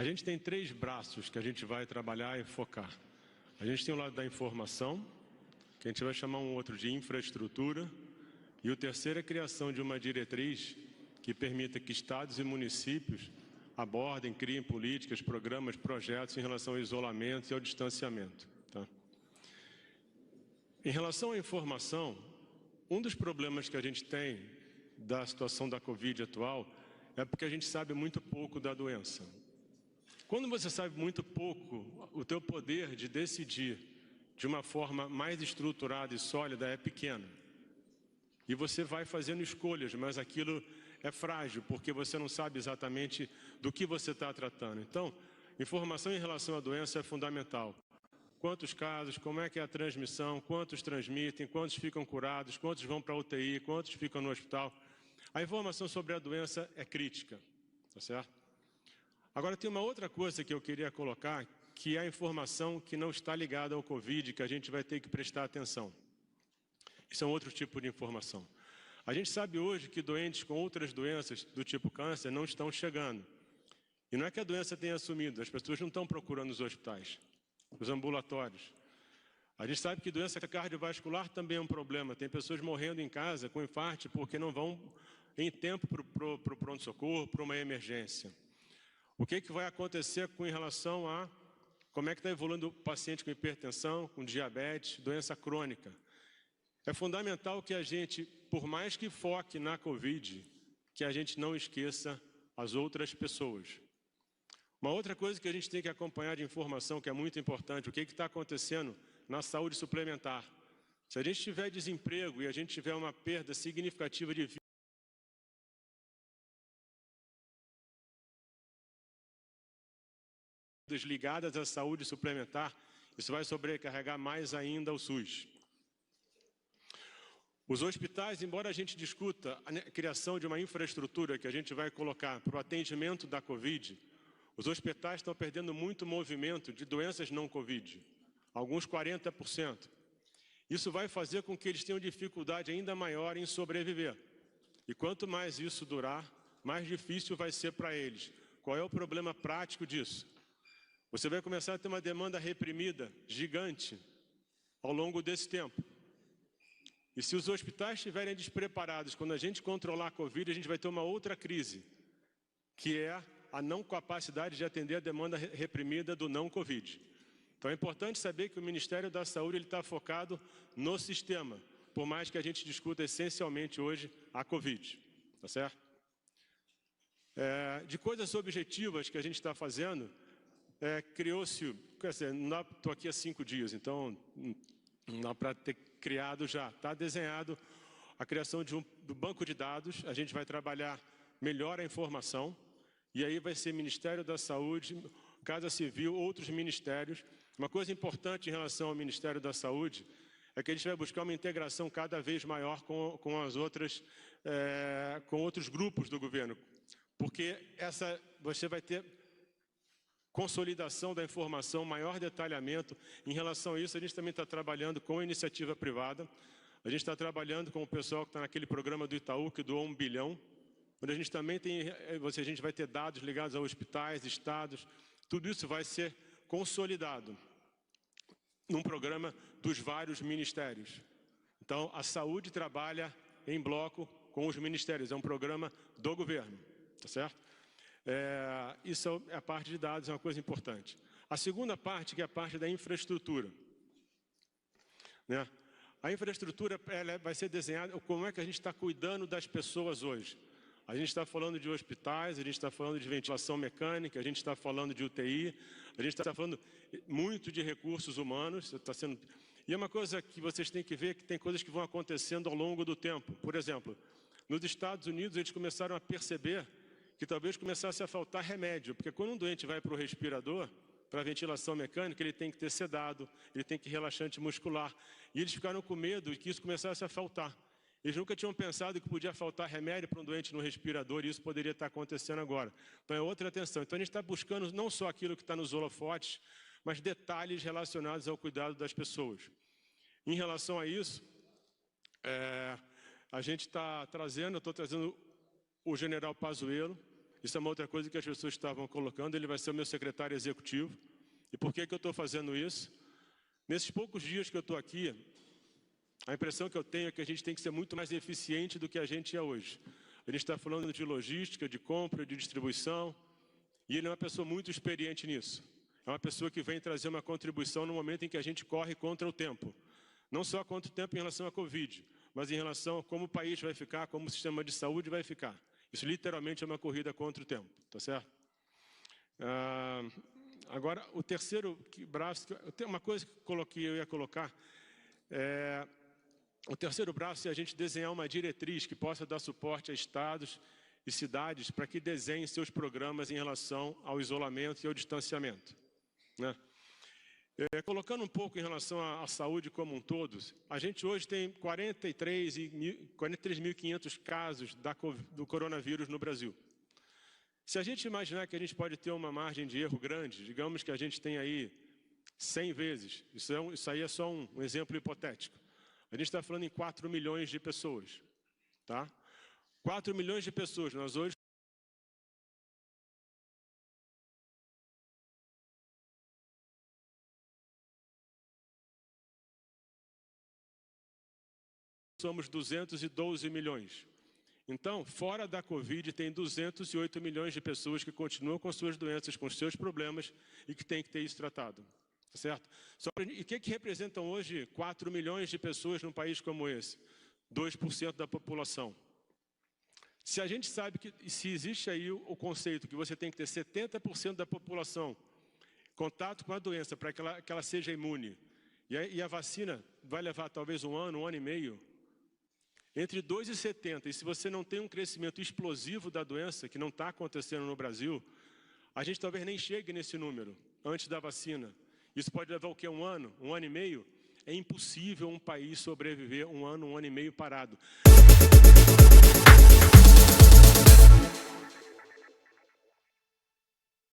gente tem 3 braços que a gente vai trabalhar e focar. A gente tem o lado da informação, que a gente vai chamar um outro de infraestrutura, e o terceiro é a criação de uma diretriz que permita que estados e municípios abordem, criem políticas, programas, projetos em relação ao isolamento e ao distanciamento. Tá? Em relação à informação, um dos problemas que a gente tem da situação da Covid atual é porque a gente sabe muito pouco da doença. Quando você sabe muito pouco, o teu poder de decidir de uma forma mais estruturada e sólida é pequeno. E você vai fazendo escolhas, mas aquilo é frágil, porque você não sabe exatamente do que você está tratando. Então, informação em relação à doença é fundamental. Quantos casos, como é que é a transmissão, quantos transmitem, quantos ficam curados, quantos vão para a UTI, quantos ficam no hospital. A informação sobre a doença é crítica, tá certo? Agora tem uma outra coisa que eu queria colocar, que é a informação que não está ligada ao Covid, que a gente vai ter que prestar atenção. Isso é um outro tipo de informação. A gente sabe hoje que doentes com outras doenças do tipo câncer não estão chegando. E não é que a doença tenha sumido, as pessoas não estão procurando os hospitais, os ambulatórios. A gente sabe que doença cardiovascular também é um problema. Tem pessoas morrendo em casa com infarto porque não vão em tempo para o pronto-socorro, para uma emergência. O que vai acontecer em relação a como é que está evoluindo o paciente com hipertensão, com diabetes, doença crônica? É fundamental que a gente, por mais que foque na Covid, que a gente não esqueça as outras pessoas. Uma outra coisa que a gente tem que acompanhar de informação, que é muito importante, o que está acontecendo na saúde suplementar. Se a gente tiver desemprego e a gente tiver uma perda significativa de vidas ligadas à saúde suplementar, isso vai sobrecarregar mais ainda o SUS. Os hospitais, embora a gente discuta a criação de uma infraestrutura que a gente vai colocar para o atendimento da Covid, os hospitais estão perdendo muito movimento de doenças não Covid, alguns 40%. Isso vai fazer com que eles tenham dificuldade ainda maior em sobreviver. E quanto mais isso durar, mais difícil vai ser para eles. Qual é o problema prático disso? Você vai começar a ter uma demanda reprimida gigante ao longo desse tempo. E se os hospitais estiverem despreparados, quando a gente controlar a Covid, a gente vai ter uma outra crise, que é a não capacidade de atender a demanda reprimida do não Covid. Então é importante saber que o Ministério da Saúde está focado no sistema, por mais que a gente discuta essencialmente hoje a Covid, tá certo? De coisas objetivas que a gente está fazendo, criou-se, estou aqui há 5 dias, então não dá para ter criado já, está desenhado a criação do banco de dados, a gente vai trabalhar melhor a informação, e aí vai ser Ministério da Saúde, Casa Civil, outros ministérios. Uma coisa importante em relação ao Ministério da Saúde é que a gente vai buscar uma integração cada vez maior com as outras, com outros grupos do governo, porque você vai ter consolidação da informação, maior detalhamento. Em relação a isso, a gente também está trabalhando com a iniciativa privada. A gente está trabalhando com o pessoal que está naquele programa do Itaú, que doou 1 bilhão, onde a gente também tem, a gente vai ter dados ligados a hospitais, estados, tudo isso vai ser consolidado num programa dos vários ministérios. Então, a saúde trabalha em bloco com os ministérios, é um programa do governo, tá certo? Isso é a parte de dados, é uma coisa importante. A segunda parte, que é a parte da infraestrutura. Né? A infraestrutura ela vai ser desenhada, como é que a gente está cuidando das pessoas hoje. A gente está falando de hospitais, a gente está falando de ventilação mecânica, a gente está falando de UTI, a gente está falando muito de recursos humanos. E é uma coisa que vocês têm que ver, que tem coisas que vão acontecendo ao longo do tempo. Por exemplo, nos Estados Unidos eles começaram a perceber que talvez começasse a faltar remédio, porque quando um doente vai para o respirador, para a ventilação mecânica, ele tem que ter sedado, ele tem que ter relaxante muscular, e eles ficaram com medo de que isso começasse a faltar. Eles nunca tinham pensado que podia faltar remédio para um doente no respirador, e isso poderia estar acontecendo agora. Então é outra atenção. Então a gente está buscando não só aquilo que está nos holofotes, mas detalhes relacionados ao cuidado das pessoas. Em relação a isso, a gente está trazendo, eu estou trazendo o general Pazuello, Isso é uma outra coisa que as pessoas estavam colocando. Ele vai ser o meu secretário executivo. E por que eu estou fazendo isso? Nesses poucos dias que eu estou aqui, a impressão que eu tenho é que a gente tem que ser muito mais eficiente do que a gente é hoje. A gente está falando de logística, de compra, de distribuição, e ele é uma pessoa muito experiente nisso. É uma pessoa que vem trazer uma contribuição no momento em que a gente corre contra o tempo. Não só contra o tempo em relação à Covid, mas em relação a como o país vai ficar, como o sistema de saúde vai ficar. Isso literalmente é uma corrida contra o tempo, tá certo? Agora, o terceiro braço, tem uma coisa que eu ia colocar, o terceiro braço é a gente desenhar uma diretriz que possa dar suporte a estados e cidades para que desenhem seus programas em relação ao isolamento e ao distanciamento, né? Colocando um pouco em relação à saúde como um todo, a gente hoje tem 43.500 casos do coronavírus no Brasil. Se a gente imaginar que a gente pode ter uma margem de erro grande, digamos que a gente tem aí 100 vezes, isso aí é só um exemplo hipotético. A gente está falando em 4 milhões de pessoas, tá? 4 milhões de pessoas, nós hoje somos 212 milhões. Então, fora da Covid, tem 208 milhões de pessoas que continuam com suas doenças, com seus problemas e que têm que ter isso tratado. Tá certo? E o que representam hoje 4 milhões de pessoas num país como esse? 2% da população. Se a gente sabe que, se existe aí o conceito que você tem que ter 70% da população contato com a doença para que ela seja imune, e a vacina vai levar talvez um ano e meio, entre 2 e 70, e se você não tem um crescimento explosivo da doença, que não está acontecendo no Brasil, a gente talvez nem chegue nesse número, antes da vacina. Isso pode levar o quê? Um ano e meio? É impossível um país sobreviver um ano e meio parado.